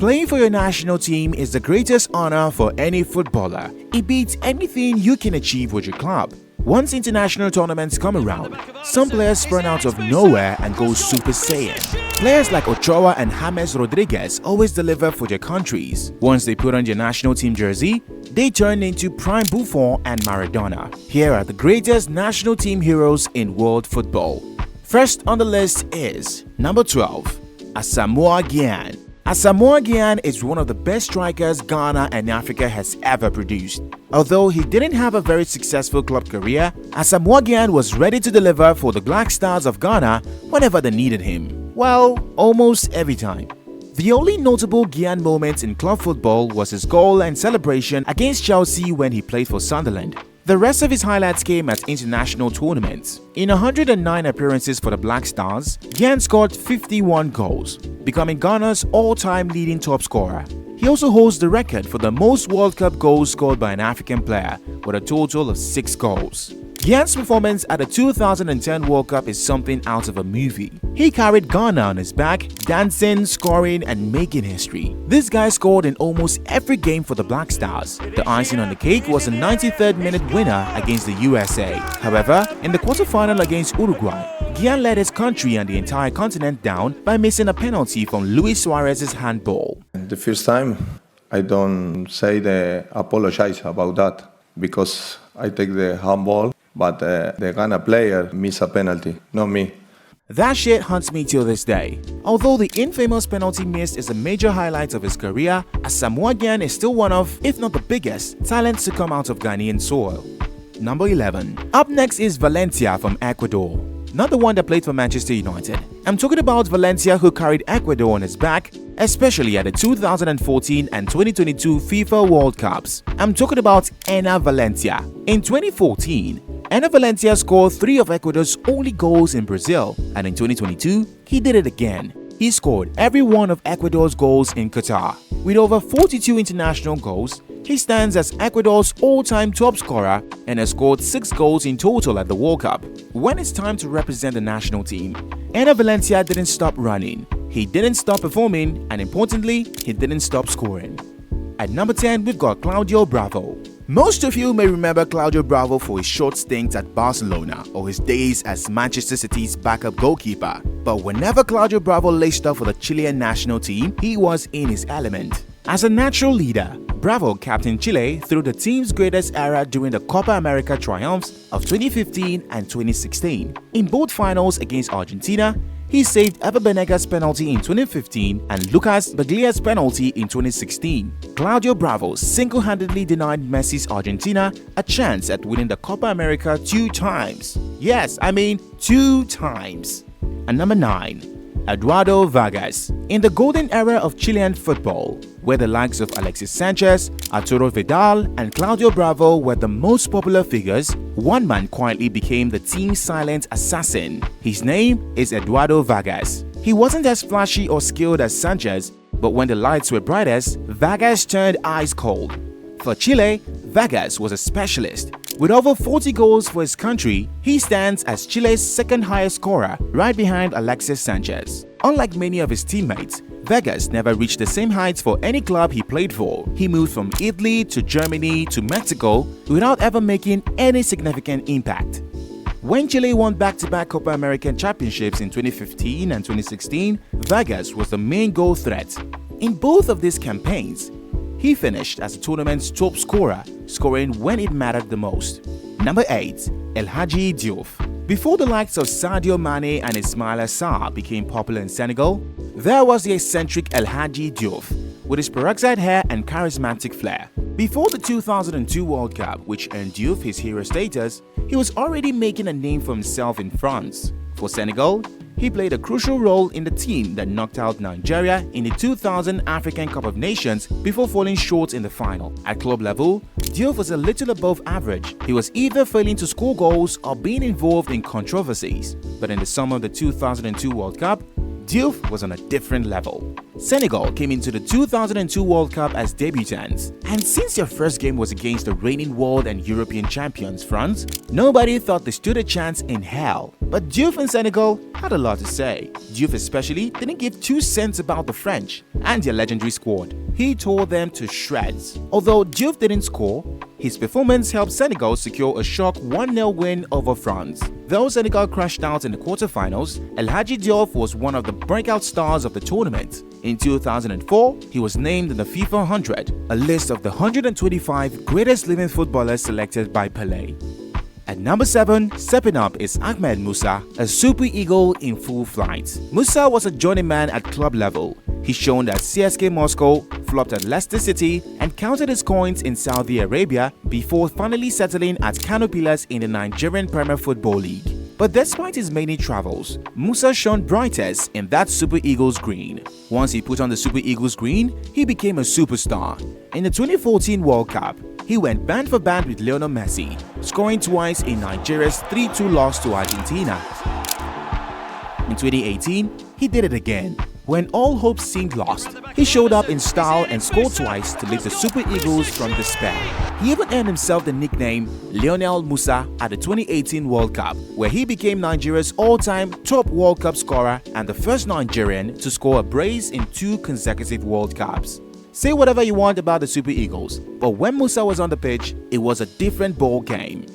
Playing for your national team is the greatest honor for any footballer. It beats anything you can achieve with your club. Once international tournaments come around, some players sprung out of nowhere and go Super Saiyan. Players like Ochoa and James Rodriguez always deliver for their countries. Once they put on their national team jersey, they turn into prime Buffon and Maradona. Here are the greatest national team heroes in world football. First on the list is number 12, Asamoah Gyan. Asamoah Gyan is one of the best strikers Ghana and Africa has ever produced. Although he didn't have a very successful club career, Asamoah Gyan was ready to deliver for the Black Stars of Ghana whenever they needed him. Well, almost every time. The only notable Gyan moment in club football was his goal and celebration against Chelsea when he played for Sunderland. The rest of his highlights came at international tournaments. In 109 appearances for the Black Stars, Gyan scored 51 goals, becoming Ghana's all-time leading top scorer. He also holds the record for the most World Cup goals scored by an African player, with a total of 6 goals. Gyan's performance at the 2010 World Cup is something out of a movie. He carried Ghana on his back, dancing, scoring, and making history. This guy scored in almost every game for the Black Stars. The icing on the cake was a 93rd minute winner against the USA. However, in the quarterfinal against Uruguay, Gyan let his country and the entire continent down by missing a penalty from Luis Suarez's handball. The first time, I don't apologize about that because I take the handball. But the Ghana player missed a penalty, not me. That shit haunts me till this day. Although the infamous penalty missed is a major highlight of his career, Asamoah Gyan is still one of, if not the biggest, talents to come out of Ghanaian soil. Number 11. Up next is Valencia from Ecuador. Not the one that played for Manchester United. I'm talking about Valencia, who carried Ecuador on his back, especially at the 2014 and 2022 FIFA World Cups. I'm talking about Enner Valencia. In 2014, Enner Valencia scored 3 of Ecuador's only goals in Brazil, and in 2022, he did it again. He scored every one of Ecuador's goals in Qatar. With over 42 international goals, he stands as Ecuador's all-time top scorer and has scored 6 goals in total at the World Cup. When it's time to represent the national team, Enner Valencia didn't stop running, he didn't stop performing, and importantly, he didn't stop scoring. At number 10, we've got Claudio Bravo. Most of you may remember Claudio Bravo for his short stint at Barcelona or his days as Manchester City's backup goalkeeper. But whenever Claudio Bravo laced up for the Chilean national team, he was in his element. As a natural leader, Bravo captained Chile through the team's greatest era during the Copa America triumphs of 2015 and 2016. In both finals against Argentina, he saved Ever Benega's penalty in 2015 and Lucas Baglia's penalty in 2016. Claudio Bravo single-handedly denied Messi's Argentina a chance at winning the Copa America 2 times. Yes, I mean 2 times. And number 9. Eduardo Vargas. In the golden era of Chilean football, where the likes of Alexis Sanchez, Arturo Vidal, and Claudio Bravo were the most popular figures, one man quietly became the team's silent assassin. His name is Eduardo Vargas. He wasn't as flashy or skilled as Sanchez, but when the lights were brightest, Vargas turned ice cold. For Chile, Vargas was a specialist. With over 40 goals for his country, he stands as Chile's second highest scorer, right behind Alexis Sanchez. Unlike many of his teammates, Vargas never reached the same heights for any club he played for. He moved from Italy to Germany to Mexico without ever making any significant impact. When Chile won back-to-back Copa American championships in 2015 and 2016, Vargas was the main goal threat. In both of these campaigns, he finished as the tournament's top scorer, scoring when it mattered the most. Number 8. Hadji Diouf. Before the likes of Sadio Mane and Ismaila Sarr became popular in Senegal, there was the eccentric Hadji Diouf, with his peroxide hair and charismatic flair. Before the 2002 World Cup, which earned Diouf his hero status, he was already making a name for himself in France. For Senegal, he played a crucial role in the team that knocked out Nigeria in the 2000 African Cup of Nations before falling short in the final. At club level, Diouf was a little above average. He was either failing to score goals or being involved in controversies. But in the summer of the 2002 World Cup, Diouf was on a different level. Senegal came into the 2002 World Cup as debutants, and since their first game was against the reigning world and European champions France, nobody thought they stood a chance in hell. But Diouf and Senegal had a lot to say. Diouf especially didn't give 2 cents about the French and their legendary squad. He tore them to shreds. Although Diouf didn't score, his performance helped Senegal secure a shock 1-0 win over France. Though Senegal crashed out in the quarterfinals, Hadji Diouf was one of the breakout stars of the tournament. In 2004, he was named in the FIFA 100, a list of the 125 greatest living footballers selected by Pelé. At number 7, stepping up is Ahmed Musa, a super eagle in full flight. Musa was a journeyman at club level. He shone at CSK Moscow, flopped at Leicester City, and counted his coins in Saudi Arabia before finally settling at Kano Pillars in the Nigerian Premier Football League. But despite his many travels, Musa shone brightest in that Super Eagles green. Once he put on the Super Eagles green, he became a superstar. In the 2014 World Cup, he went band for band with Lionel Messi, scoring twice in Nigeria's 3-2 loss to Argentina. In 2018, he did it again. When all hope seemed lost, he showed up in style and scored twice to lift the Super Eagles from despair. He even earned himself the nickname Lionel Musa at the 2018 World Cup, where he became Nigeria's all-time top World Cup scorer and the first Nigerian to score a brace in 2 consecutive World Cups. Say whatever you want about the Super Eagles, but when Musa was on the pitch, it was a different ball game.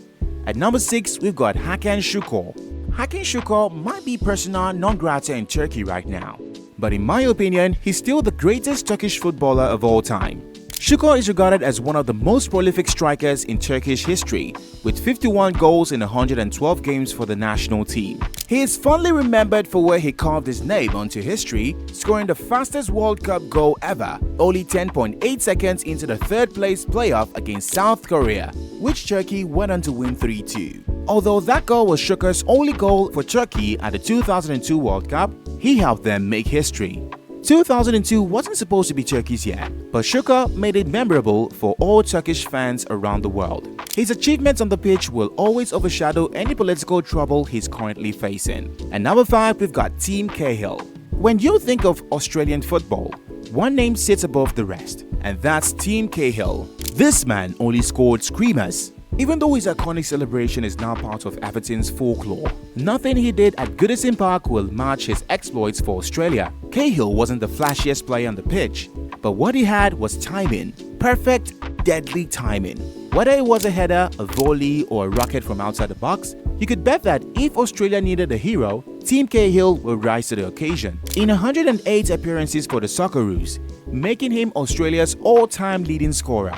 At number 6, we've got Hakan Shukur. Hakan Shukur might be persona non grata in Turkey right now, but in my opinion, he's still the greatest Turkish footballer of all time. Shukur is regarded as one of the most prolific strikers in Turkish history, with 51 goals in 112 games for the national team. He is fondly remembered for where he carved his name onto history, scoring the fastest World Cup goal ever, only 10.8 seconds into the third-place playoff against South Korea, which Turkey went on to win 3-2. Although that goal was Shukur's only goal for Turkey at the 2002 World Cup, he helped them make history. 2002 wasn't supposed to be Turkey's year, but Shukur made it memorable for all Turkish fans around the world. His achievements on the pitch will always overshadow any political trouble he's currently facing. At number 5, we've got Team Cahill. When you think of Australian football, one name sits above the rest, and that's Team Cahill. This man only scored screamers. Even though his iconic celebration is now part of Everton's folklore, nothing he did at Goodison Park will match his exploits for Australia. Cahill wasn't the flashiest player on the pitch, but what he had was timing. Perfect, deadly timing. Whether it was a header, a volley, or a rocket from outside the box, you could bet that if Australia needed a hero, Team Cahill will rise to the occasion. In 108 appearances for the Socceroos, making him Australia's all-time leading scorer.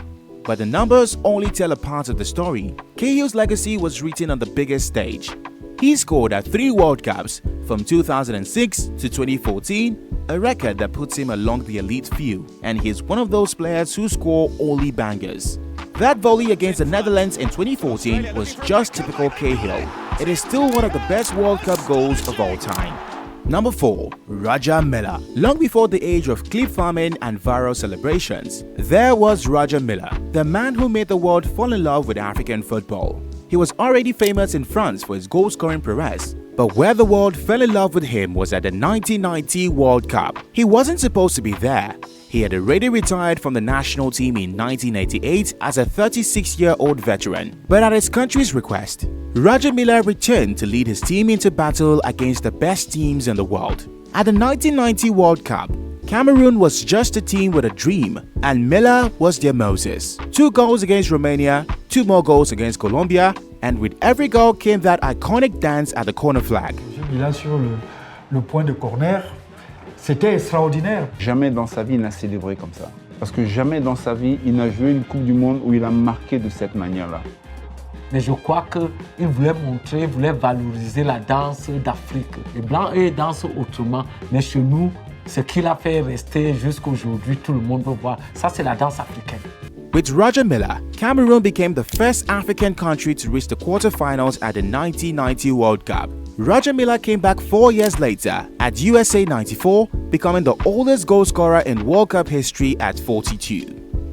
But the numbers only tell a part of the story. Cahill's legacy was written on the biggest stage. He scored at 3 World Cups from 2006 to 2014, a record that puts him along the elite few, and he's one of those players who score only bangers. That volley against the Netherlands in 2014 was just typical Cahill. It is still one of the best World Cup goals of all time. Number 4. Roger Milla. Long before the age of clip farming and viral celebrations, there was Roger Milla, the man who made the world fall in love with African football. He was already famous in France for his goal-scoring prowess, but where the world fell in love with him was at the 1990 World Cup. He wasn't supposed to be there. He had already retired from the national team in 1988 as a 36-year-old veteran, but at his country's request, Roger Milla returned to lead his team into battle against the best teams in the world. At the 1990 World Cup, Cameroon was just a team with a dream, and Milla was their Moses. 2 goals against Romania, 2 more goals against Colombia, and with every goal came that iconic dance at the corner flag. Milla sur le point de corner, c'était extraordinaire. Jamais dans sa vie il n'a célébré comme ça. Parce que jamais dans sa vie il n'a joué une Coupe du Monde où il a marqué de cette manière-là. Mais je crois qu'il voulait montrer, il voulait valoriser la danse d'Afrique. Les Blancs, eux, dansent autrement, mais chez nous, ce qu'il a fait rester jusqu'aujourd'hui, tout le monde peut voir. Ça, c'est la danse africaine. With Roger Milla, Cameroon became the first African country to reach the quarterfinals at the 1990 World Cup. Roger Milla came back 4 years later at USA 94, becoming the oldest goal scorer in World Cup history at 42.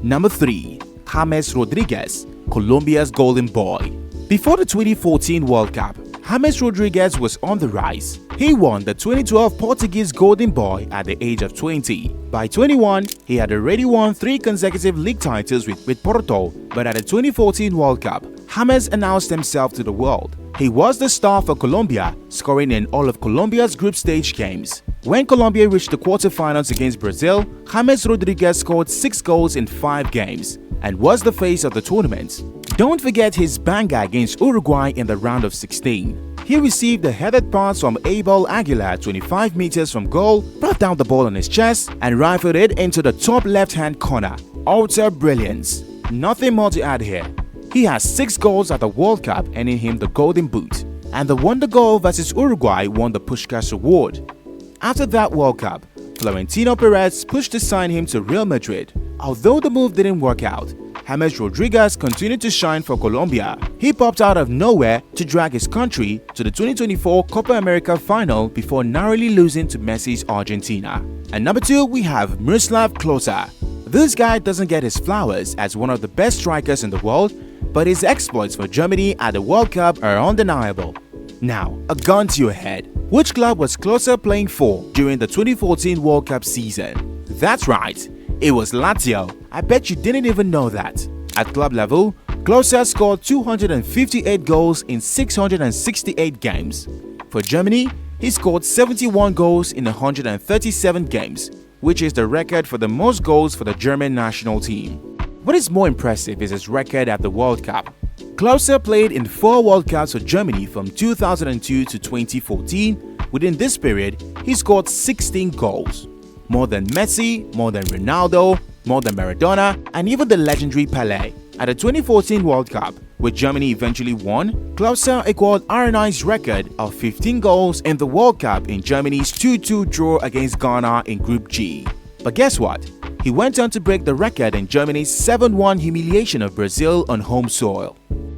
Number 3. James Rodriguez, Colombia's golden boy. Before the 2014 World Cup, James Rodriguez was on the rise. He won the 2012 Portuguese Golden Boy at the age of 20. By 21, he had already won 3 consecutive league titles with Porto, but at the 2014 World Cup, James announced himself to the world. He was the star for Colombia, scoring in all of Colombia's group stage games. When Colombia reached the quarterfinals against Brazil, James Rodriguez scored 6 goals in 5 games and was the face of the tournament. Don't forget his banger against Uruguay in the round of 16. He received a headed pass from Abel Aguilar 25 meters from goal, brought down the ball on his chest and rifled it into the top left-hand corner. Utter brilliance. Nothing more to add here. He has 6 goals at the World Cup, earning him the Golden Boot, and the wonder goal versus Uruguay won the Puskás Award. After that World Cup, Florentino Perez pushed to sign him to Real Madrid. Although the move didn't work out, James Rodriguez continued to shine for Colombia. He popped out of nowhere to drag his country to the 2024 Copa America final before narrowly losing to Messi's Argentina. And number 2, we have Miroslav Klose. This guy doesn't get his flowers as one of the best strikers in the world, but his exploits for Germany at the World Cup are undeniable. Now, a gun to your head. Which club was Klose playing for during the 2014 World Cup season? That's right, it was Lazio. I bet you didn't even know that. At club level, Klose scored 258 goals in 668 games. For Germany, he scored 71 goals in 137 games, which is the record for the most goals for the German national team. What is more impressive is his record at the World Cup. Klose played in 4 World Cups for Germany from 2002 to 2014. Within this period, he scored 16 goals. More than Messi, more than Ronaldo, more than Maradona, and even the legendary Pelé. At the 2014 World Cup, which Germany eventually won, Klose equaled R9's record of 15 goals in the World Cup in Germany's 2-2 draw against Ghana in Group G. But guess what? He went on to break the record in Germany's 7-1 humiliation of Brazil on home soil.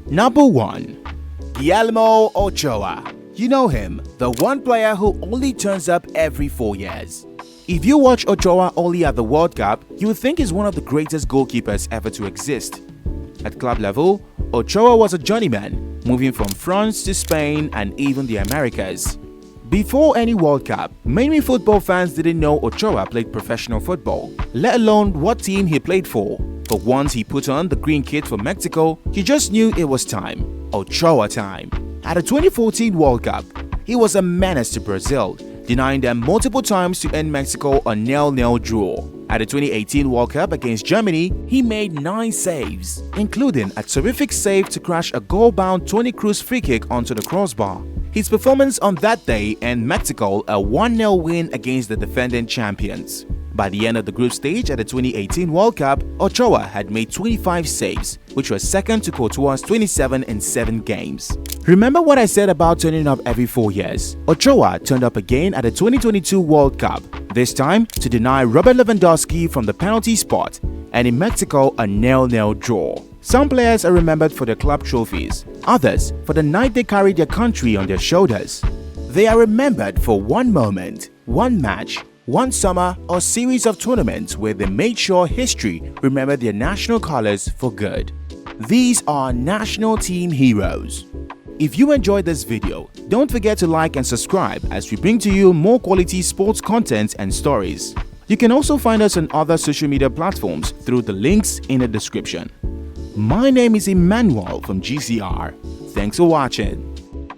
Number 1. Guillermo Ochoa. You know him, the one player who only turns up every 4 years. If you watch Ochoa only at the World Cup, you would think he's one of the greatest goalkeepers ever to exist. At club level, Ochoa was a journeyman, moving from France to Spain and even the Americas. Before any World Cup, many football fans didn't know Ochoa played professional football, let alone what team he played for. But once he put on the green kit for Mexico, he just knew it was time. Ochoa time. At the 2014 World Cup, he was a menace to Brazil, denying them multiple times to end Mexico a 0-0 draw. At the 2018 World Cup against Germany, he made 9 saves, including a terrific save to crash a goal-bound Toni Kroos free kick onto the crossbar. His performance on that day earned Mexico a 1-0 win against the defending champions. By the end of the group stage at the 2018 World Cup, Ochoa had made 25 saves, which was second to Courtois' 27 in 7 games. Remember what I said about turning up every 4 years? Ochoa turned up again at the 2022 World Cup, this time to deny Robert Lewandowski from the penalty spot, and in Mexico a 0-0 draw. Some players are remembered for their club trophies, others for the night they carried their country on their shoulders. They are remembered for one moment, one match, one summer or series of tournaments where they made sure history remembered their national colors for good. These are national team heroes. If you enjoyed this video, don't forget to like and subscribe as we bring to you more quality sports content and stories. You can also find us on other social media platforms through the links in the description. My name is Emmanuel from GCR. Thanks for watching.